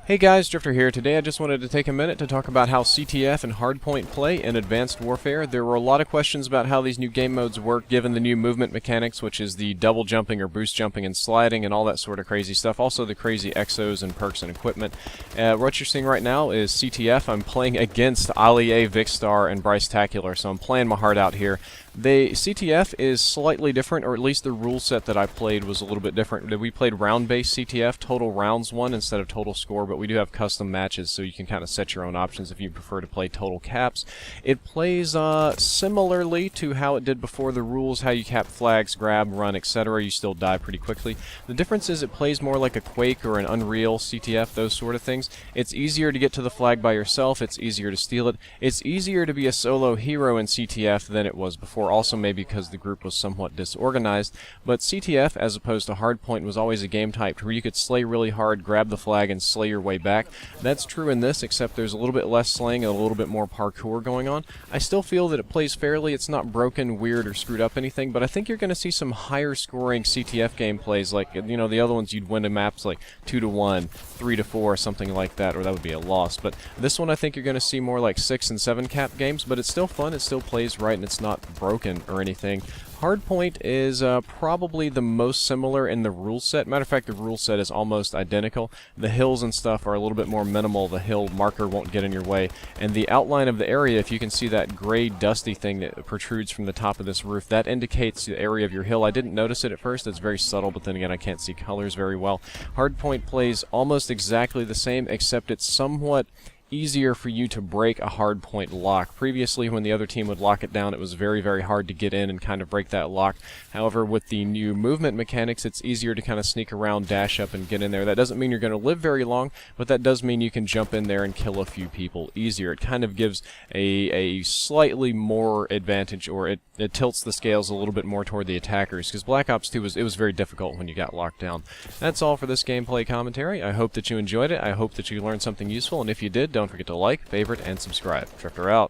Hey guys, Drifter here. Today I just wanted to take a minute to talk about how CTF and Hardpoint play in Advanced Warfare. There were a lot of questions about how these new game modes work given the new movement mechanics, which is the double jumping or boost jumping and sliding and all that sort of crazy stuff. Also the crazy exos and perks and equipment. What you're seeing right now is CTF. I'm playing against Ali A, Vicstar, and Bryce Tacular, so I'm playing my heart out here. CTF is slightly different, or at least the rule set that I played was a little bit different. We played round-based CTF, total rounds won instead of total score, but we do have custom matches, so you can kind of set your own options if you prefer to play total caps. It plays similarly to how it did before the rules, how you cap flags, grab, run, etc. You still die pretty quickly. The difference is it plays more like a Quake or an Unreal CTF, those sort of things. It's easier to get to the flag by yourself, it's easier to steal it. It's easier to be a solo hero in CTF than it was before. Also maybe because the group was somewhat disorganized, but CTF, as opposed to Hardpoint, was always a game type where you could slay really hard, grab the flag, and slay your way back. That's true in this, except there's a little bit less slaying and a little bit more parkour going on. I still feel that it plays fairly. It's not broken, weird, or screwed up anything, but I think you're going to see some higher scoring CTF gameplays, like, you know, the other ones you'd win in maps like 2-1, 3-4, something like that, or that would be a loss. But this one I think you're going to see more like 6 and 7 cap games, but it's still fun, it still plays right, and it's not broken or anything. Hardpoint is probably the most similar in the rule set. Matter of fact, the rule set is almost identical. The hills and stuff are a little bit more minimal. The hill marker won't get in your way. And the outline of the area, if you can see that gray dusty thing that protrudes from the top of this roof, that indicates the area of your hill. I didn't notice it at first. It's very subtle, but then again, I can't see colors very well. Hardpoint plays almost exactly the same, except it's somewhat easier for you to break a hardpoint lock. Previously, when the other team would lock it down, it was very, very hard to get in and kind of break that lock. However, with the new movement mechanics, it's easier to kind of sneak around, dash up, and get in there. That doesn't mean you're going to live very long, but that does mean you can jump in there and kill a few people easier. It kind of gives a slightly more advantage, or it tilts the scales a little bit more toward the attackers, because Black Ops 2 was very difficult when you got locked down. That's all for this gameplay commentary. I hope that you enjoyed it. I hope that you learned something useful, and if you did, don't forget to like, favorite, and subscribe. Drifter out.